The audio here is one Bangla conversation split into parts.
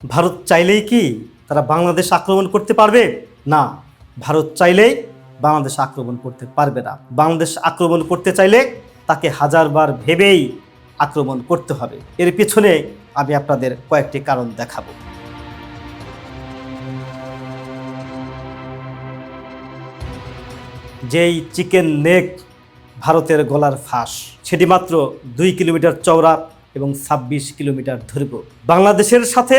ভারত চাইলেই কি তারা বাংলাদেশ আক্রমণ করতে পারবে? না, ভারত চাইলেই বাংলাদেশ আক্রমণ করতে পারবে না। বাংলাদেশ আক্রমণ করতে চাইলে তাকে হাজারবার ভেবেই আক্রমণ করতে হবে। এর পিছনে আমি আপনাদের কয়েকটি কারণ দেখাবো। যেই চিকেন নেক ভারতের গলার ফাঁস, সেটি মাত্র 2 কিলোমিটার চওড়া এবং 26 কিলোমিটার দৈর্ঘ্য। বাংলাদেশের সাথে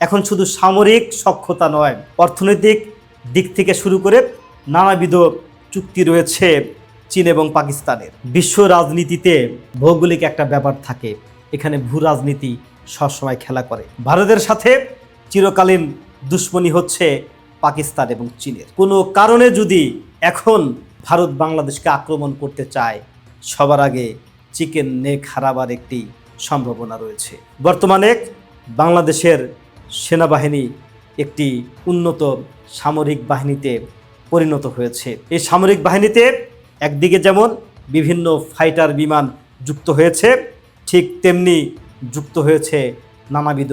এখন শুধু সামরিক সক্ষতা নয়, অর্থনৈতিক দিক থেকে শুরু করে নানাবিধ চুক্তি রয়েছে চীন এবং পাকিস্তানের। বিশ্ব রাজনীতিতে ভৌগোলিক একটা ব্যাপার থাকে, এখানে ভূ রাজনীতি সবসময় খেলা করে। ভারতের সাথে চিরকালীন দুশ্মনী হচ্ছে পাকিস্তান এবং চীনের। কোনো কারণে যদি এখন ভারত বাংলাদেশকে আক্রমণ করতে চায়, সবার আগে চিকেন নেক হারাবার একটি সম্ভাবনা রয়েছে। বর্তমানে বাংলাদেশের সেনাবাহিনী একটি উন্নত সামরিক বাহিনীতে পরিণত হয়েছে। এই সামরিক বাহিনীতে একদিকে যেমন বিভিন্ন ফাইটার বিমান যুক্ত হয়েছে, ঠিক তেমনি যুক্ত হয়েছে নানাবিধ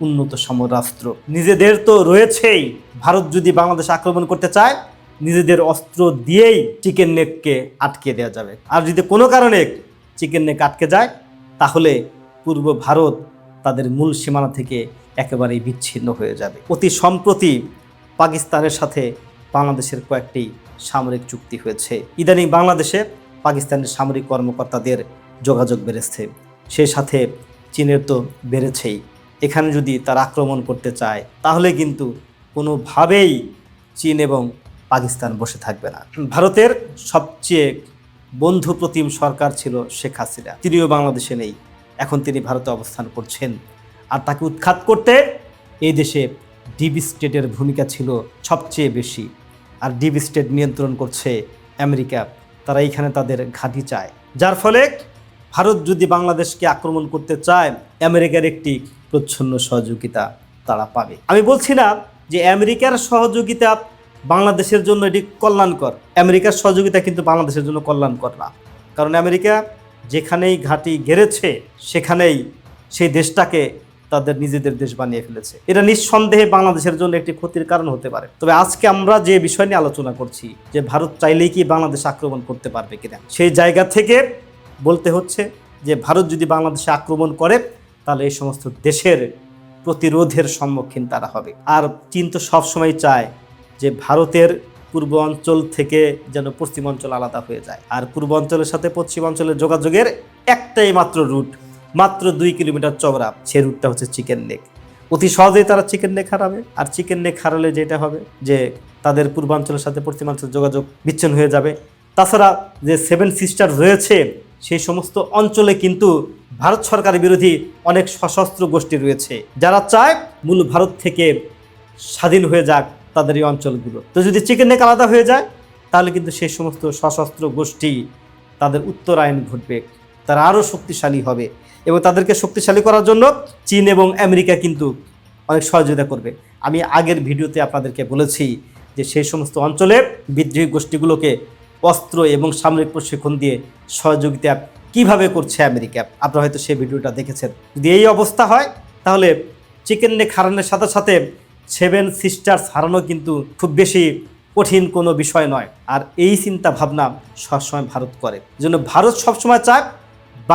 উন্নত সমরাস্ত্র। নিজেদের তো রয়েছেই, ভারত যদি বাংলাদেশ আক্রমণ করতে চায় নিজেদের অস্ত্র দিয়েই চিকেন নেককে আটকে দেওয়া যাবে। আর যদি কোনো কারণে চিকেন নেক আটকে যায়, তাহলে পূর্ব ভারত তাদের মূল সীমানা থেকে একেবারেই বিচ্ছিন্ন হয়ে যাবে। অতি সম্প্রতি পাকিস্তানের সাথে বাংলাদেশের কয়েকটি সামরিক চুক্তি হয়েছে। ইদানিং বাংলাদেশে পাকিস্তানের সামরিক কর্মকর্তাদের যোগাযোগ বেড়েছে, সেই সাথে চীনের তো বেড়েছেই। এখানে যদি তারা আক্রমণ করতে চায়, তাহলে কিন্তু কোনোভাবেই চীন এবং পাকিস্তান বসে থাকবে না। ভারতের সবচেয়ে বন্ধুপ্রতিম সরকার ছিল শেখ হাসিনা, তিনিও বাংলাদেশে নেই, এখন তিনি ভারতে অবস্থান করছেন। আর তাকে উৎখাত করতে এই দেশে ডিপ স্টেটের ভূমিকা ছিল সবচেয়ে বেশি। আর ডিপ স্টেট নিয়ন্ত্রণ করছে আমেরিকা, তারা এইখানে তাদের ঘাঁটি চায়। যার ফলে ভারত যদি বাংলাদেশকে আক্রমণ করতে চায়, আমেরিকার একটি প্রচ্ছন্ন সহযোগিতা তারা পাবে। আমি বলছি না যে আমেরিকার সহযোগিতা বাংলাদেশের জন্য এটি কল্যাণকর। আমেরিকার সহযোগিতা কিন্তু বাংলাদেশের জন্য কল্যাণকর না, কারণ আমেরিকা যেখানেই ঘাঁটি গেড়েছে সেখানেই সেই দেশটাকে তাদের নিজেদের দেশ বানিয়ে ফেলেছে। এটা নিঃসন্দেহে বাংলাদেশের জন্য একটি ক্ষতির কারণ হতে পারে। তবে আজকে আমরা যে বিষয় নিয়ে আলোচনা করছি, যে ভারত চাইলেই কি বাংলাদেশ আক্রমণ করতে পারবে কিনা, সেই জায়গা থেকে বলতে হচ্ছে যে ভারত যদি বাংলাদেশে আক্রমণ করে, তাহলে এই সমস্ত দেশের প্রতিরোধের সম্মুখীন তারা হবে। আর চীন তো সবসময় চায় যে ভারতের পূর্ব অঞ্চল থেকে যেন পশ্চিম অঞ্চল আলাদা হয়ে যায়। আর পূর্ব অঞ্চলের সাথে পশ্চিম অঞ্চলের যোগাযোগের একটাই মাত্র রুট, মাত্র 2 কিলোমিটার চওড়া, সে রুটটা হচ্ছে চিকেন নেক। অতি সহজেই তারা চিকেন নেক হারাবে। আর চিকেন নেক হারালে যেটা হবে যে তাদের পূর্বাঞ্চলের সাথে পশ্চিমাঞ্চলের যোগাযোগ বিচ্ছিন্ন হয়ে যাবে। তাছাড়া যে 7 সিস্টার রয়েছে, সেই সমস্ত অঞ্চলে কিন্তু ভারত সরকার বিরোধী অনেক সশস্ত্র গোষ্ঠী রয়েছে, যারা চায় মূল ভারত থেকে স্বাধীন হয়ে যাক তাদের এই অঞ্চলগুলো। তো যদি চিকেন নেক আলাদা হয়ে যায়, তাহলে কিন্তু সেই সমস্ত সশস্ত্র গোষ্ঠী তাদের উত্তরায়ণ ঘটবে, তারা আরও শক্তিশালী হবে। এবং তাদেরকে শক্তিশালী করার জন্য চীন এবং আমেরিকা কিন্তু অনেক সহযোগিতা করবে। আমি আগের ভিডিওতে আপনাদেরকে বলেছি যে সেই সমস্ত অঞ্চলে বিদ্রোহী গোষ্ঠীগুলোকে অস্ত্র এবং সামরিক প্রশিক্ষণ দিয়ে সহযোগিতা কিভাবে করছে আমেরিকা। আপনারা হয়তো সেই ভিডিওটা দেখেছেন। যদি এই অবস্থা হয়, তাহলে চিকেন নেক হারানোর সাথে সাথে 7 সিস্টার্স হারানো কিন্তু খুব বেশি কঠিন কোনো বিষয় নয়। আর এই চিন্তা ভাবনা সবসময় ভারত করে। জন্য ভারত সবসময় চায়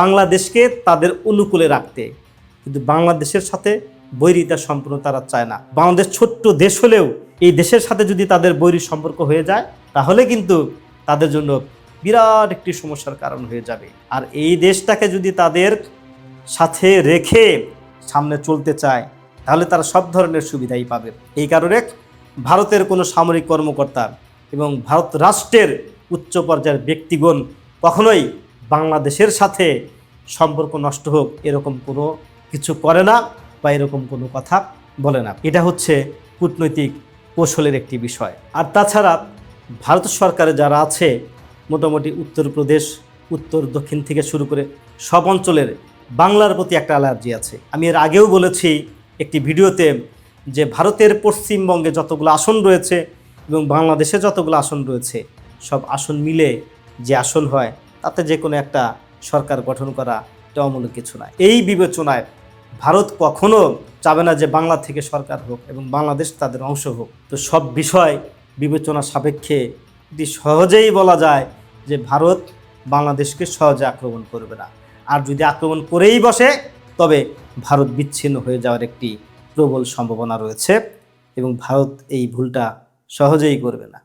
বাংলাদেশকে তাদের অনুকূলে রাখতে, কিন্তু বাংলাদেশের সাথে বৈরিতা সম্পর্ক তারা চায় না। বাংলাদেশ ছোট্ট দেশ হলেও এই দেশের সাথে যদি তাদের বৈরী সম্পর্ক হয়ে যায়, তাহলে কিন্তু তাদের জন্য বিরাট একটি সমস্যার কারণ হয়ে যাবে। আর এই দেশটাকে যদি তাদের সাথে রেখে সামনে চলতে চায়, তাহলে তারা সব ধরনের সুবিধাই পাবে। এই কারণে ভারতের কোনো সামরিক কর্মকর্তা এবং ভারত রাষ্ট্রের উচ্চ পর্যায়ের ব্যক্তিগণ কখনোই বাংলাদেশের সাথে সম্পর্ক নষ্ট হোক এরকম কোনো কিছু করে না, বা এরকম কোনো কথা বলে না। এটা হচ্ছে কূটনৈতিক কৌশলের একটি বিষয়। আর তাছাড়া ভারত সরকারে যারা আছে, মোটামুটি উত্তরপ্রদেশ, উত্তর দক্ষিণ থেকে শুরু করে সব অঞ্চলের বাংলার প্রতি একটা অ্যালার্জি আছে। আমি এর আগেও বলেছি একটি ভিডিওতে যে ভারতের পশ্চিমবঙ্গে যতগুলো আসন রয়েছে এবং বাংলাদেশে যতগুলো আসন রয়েছে, সব আসন মিলে যে আসন হয়, তাতে যে কোনো একটা সরকার গঠন করা এটা অমূলক কিছু নয়। এই বিবেচনায় ভারত কখনো চাবে না যে বাংলা থেকে সরকার হোক এবং বাংলাদেশ তাদের অংশ হোক। তো সব বিষয় বিবেচনা সাপেক্ষে অতি সহজেই বলা যায় যে ভারত বাংলাদেশকে সহজে আক্রমণ করবে না। আর যদি আক্রমণ করেই বসে তবে ভারত বিচ্ছিন্ন হয়ে যাওয়ার একটি প্রবল সম্ভাবনা রয়েছে এবং ভারত এই ভুলটা সহজেই করবে না।